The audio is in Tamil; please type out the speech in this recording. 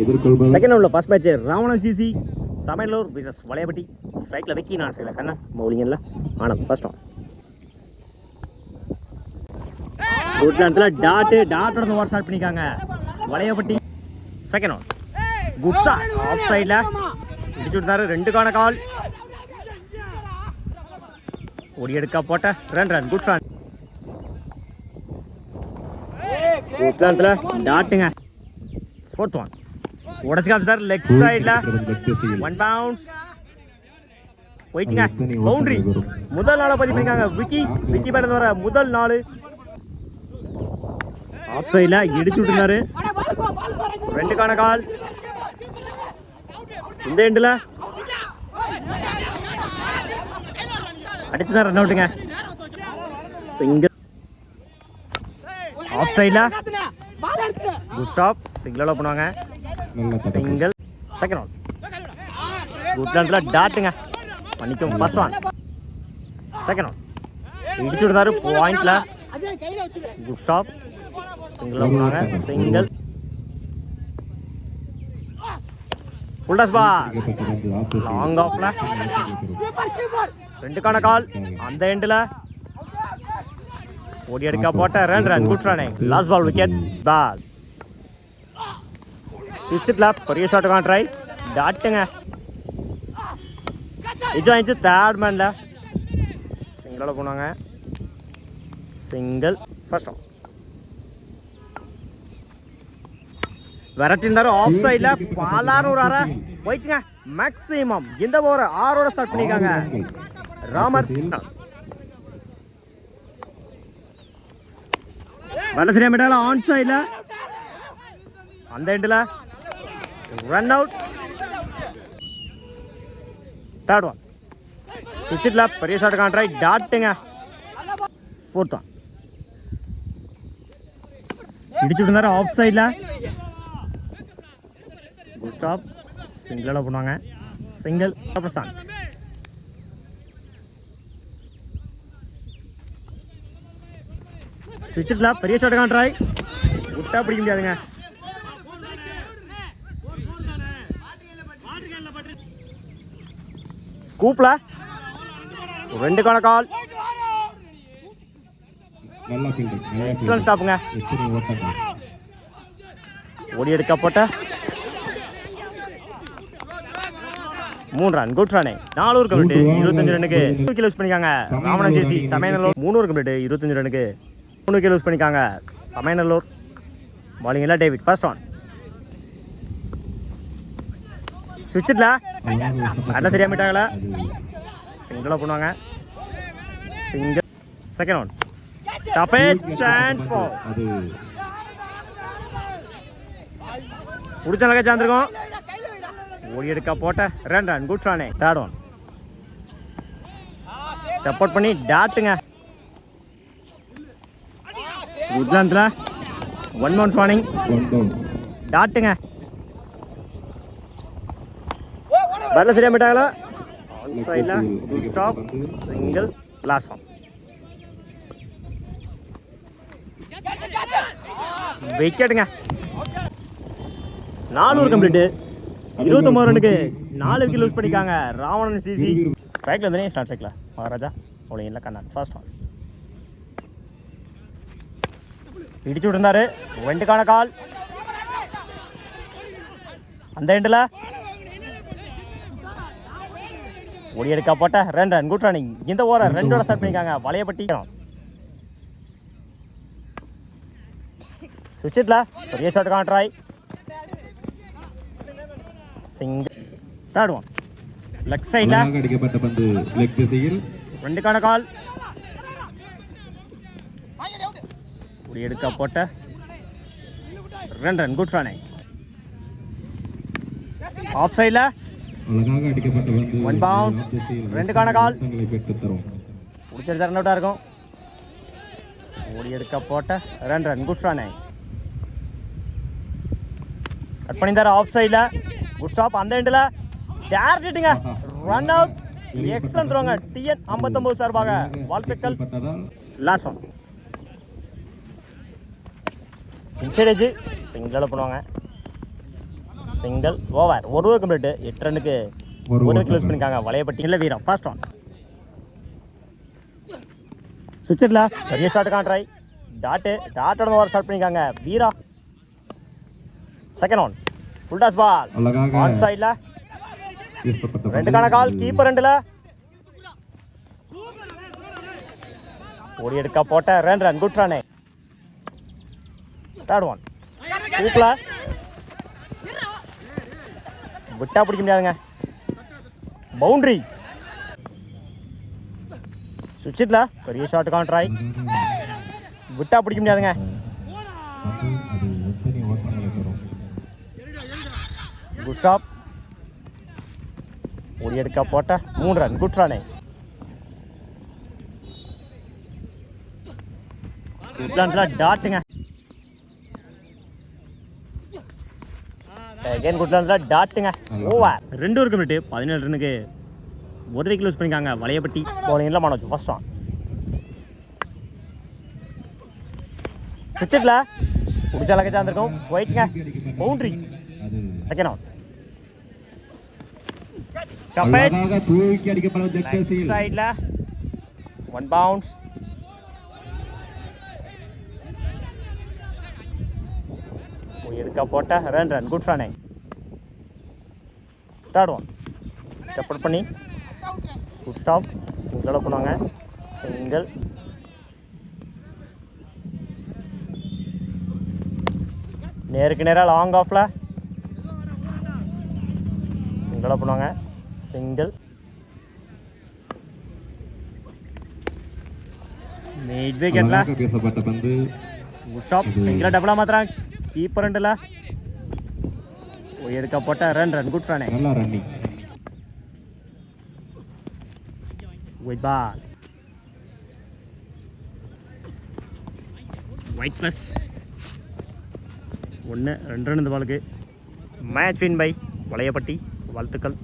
செகண்ட் ரவுண்டில் first match Ravanan CC Samayalur விசஸ் வளையப்பட்டி. ஸ்ட்ரைக்கில் விக்கி, நான் ஸ்ட்ரைக்கில் கண்ணா, பவுலிங்கில் ஆனந்த். ஃபர்ஸ்ட் ரவுண்ட் குட்லாண்டில் டாட்டோட ஓவர் ஸ்டார்ட் பண்ணிக்காங்க Valaiyapatti. Second round good shot off சைடில் இடிச்சு விட்டாரு. 2க்கான கால். ஓடி எடுக்க போட்ட ரன் குட் ஷாட். குட்லாண்டில் டாட்டுங்க. ஃபோர்த் ஒன் உடச்சு காமிச்சார் லெக் சைடில் 1 பவுன்ஸ் போயிடுச்சுங்க. பவுண்டரி முதல் நாளை பதிவு பண்ணிக்காங்க விக்கி பேட் வர முதல் நாள். ஆஃப் சைடில் இடிச்சு விட்டுருந்தாரு. 2க்கான கால். இந்த எண்டில் அடிச்சுதான் ரன் அவுட்டுங்க. சிங்கிள் ஆஃப் சைடில் குட் ஸ்டாப். சிங்கிள் பண்ணுவாங்க. சிங்கிள். செகண்ட் ரவுண்ட் குட்லாண்டில் டாட்டுங்க பண்ணிக்கும். ஃபர்ஸ்ட் ஒன் செகண்ட் ரவுண்ட் இடிச்சு விடுறாரு பாயிண்ட்ல. Good stop. சிங்கிள் பண்ணுவாங்க. Single. Full toss ball long ஆஃப்ல 2க்கான கால். அந்த எண்டில் ஓடி எடுக்க போட்ட run good run. Last ball wicket ball. சுவிட்சில் பெரிய ஷாட்டுக்கான ட்ரை. டாட்டுங்க இஜாயிச்சு தேர்ட் மேனில் சிங்கிளோட போனாங்க. சிங்கிள். ஃபர்ஸ்ட் ரவுண்ட் விரட்டிருந்தாரு ஆஃப் சைடில். பாலாரும் ஒரு 6 போயிடுச்சுங்க. மேக்ஸிமம் இந்த ஓவர் 6ஓட ஸ்டார்ட் பண்ணியிருக்காங்க ராமர். நல்ல சரியா மீட்டால ஆன் சைடில் அந்த எண்டில் ரன் அவுட். தேர்ட் ஒன் சுவிட்சில் பெரிய ஷாட்டுக்கான ட்ரை. டாட்டுங்க. ஃபோர்த் ஒன் இடிச்சு விட்டுருந்தாரு ஆஃப் சைடில். Good stop. சிங்கிளோட பண்ணுவாங்க. சிங்கிள். பிரசாந்த் சுவிட்சில் பெரிய ஷாட்டுக்கான ட்ரை. விட்டா பிடிக்க முடியாதுங்க. ஸ்கூப்ல 2க்கான கால். எக்ஸலன்ட் ஸ்டாப்புங்க. ஓடி எடுக்க போட்ட 3 ரன் குட் ரன். 4 கம்ப்ளீட் 25 ரன்னுக்கு 2 விக்கெட் லூஸ் பண்ணிக்காங்க ராவணன் ஜேசி சமையநல்லூர். 3 கம்ப்ளீட் 25 ரன்னுக்கு 3 விக்கெட் லூஸ் பண்ணிக்காங்க சமையநல்லூர். பாலிங்கில் டேவிட். ஃபர்ஸ்ட் ஒன் சுவிட்சில் நல்ல சரியா மீட்டாகல. சிங்கிளாக பண்ணுவாங்க. Single. Second one top chance for பிடிச்ச நல்லா சார்ந்திருக்கோம். ஓடி எடுக்க போட்ட ரன் குட் ரானே. தேர்ட் ஒன் ஸ்டெப் அவுட் பண்ணி டாட்டுங்க. குட்லாண்டில் 1 பவுன்ஸ் வார்னிங். டாட்டுங்க. பேட்டில் சரியாக மீட்டாகல. ஆன் சைடில் good stop. Single. Last one விக்கெட்டுங்க. 4 கம்ப்ளீட்டு 29 ரன்னுக்கு 4 விக்கெட் லூஸ் பண்ணிக்காங்க ராவணன் சிசி. ஸ்ட்ரைக்கில் இருந்தே ஸ்டார்ட் ஸ்ட்ரைக்கில் மகாராஜா பவுலிங்கில் கண்ணா. ஃபர்ஸ்ட் ஒன் இடிச்சு விட்டுருந்தாரு. 2க்கான கால். அந்த எண்டில் ஓடி எடுக்க போட்ட ரன் குட் ரன்னிங். இந்த ஓவர் 2ஓட ஸ்டார்ட் பண்ணிக்காங்க வளையப்பட்டி. சுவிட்சில் பெரிய ஷாட்டுக்கான try. Single. Third one leg சைடில் 2க்கான கால். ஓடி எடுக்க போட்ட ரன் குட் ரன். ஆஃப் சைடில் 1 பவுன்ஸ் 2க்கான கால். பிடிச்சது ரன் அவுட்டாக இருக்கும். ஓடி எடுக்க போட்ட ரன் குட் ரன். கட் பண்ணியிருந்தாரு ஆஃப் சைடில். Good stop. அந்த எண்டில் டேரக்ட்டுங்க ரன் அவுட். எக்ஸலன்ட் த்ரோங்க டிஎன் 59 சார்பாக வாழ்த்துக்கள். லாஸ்ட் ஒன் இன்சைட் எட்ஜ் சிங்கிளாக பண்ணுவாங்க. Single over. ஒரு ஓவர் கம்ப்ளீட்டு. 8 ரன்னுக்கு ஒரு விக்கெட் லூஸ் பண்ணியிருக்காங்க வளையப்பட்டி. இல்லை வீரம் ஃபர்ஸ்ட் ஒன். சுவிட்சில் பெரிய ஷாட்டுக்கான ட்ரை. டாட்டோட ஓவர் ஸ்டார்ட் பண்ணியிருக்காங்க Veera. Second one. Full toss ball on சைடில். 2க்கான கால். கீப்பர் 2ல் ஓடி எடுக்க போட்ட run good run. Third one. தூக்கல விட்டா பிடிக்க முடியாதுங்க. பவுண்டரி. சுவிட்சில் பெரிய ஷாட்டுக்கான ட்ரை. விட்டா பிடிக்க முடியாதுங்க. Good stop. ஓடி எடுக்க போட்ட 3 ரன் குட் ரன். குட்லாண்டில் டாட்டுங்க. அகைன் குட்லாண்டில் டாட்டுங்க. ஓவர். 2 over complete. 17 ரன்னுக்கு ஒரு விக்கெட் லூஸ் பண்ணியிருக்காங்க வளையப்பட்டி. பவுலிங்கில் மனோஜ் ஃபர்ஸ்ட் ஒன். சுவிட்சில் பிடிச்சால கஞ்சாந்துருக்கும் போயிடுச்சுங்க. பவுண்டரி. Second one. சைடில் 1 பவுன்ஸ். எடுக்க போட்ட run good run. Third one. Step out பண்ணி குட் ஸ்டாப். சிங்கிள் பண்ணுவாங்க. சிங்கிள். நேருக்கு நேராக லாங் ஆஃபில் சிங்கிள் பண்ணுவாங்க. சிங்கிள். மிட் விக்கெட்டில் குட் ஸ்டாப். சிங்கிளாக டபுளாக மாற்றுறாங்க கீப்பர் 2ல். எடுக்க போட்ட run good run. White ball. White plus 1 2 run இந்த பாலுக்கு. Match win by Valaiyapatti. வாழ்த்துக்கள்.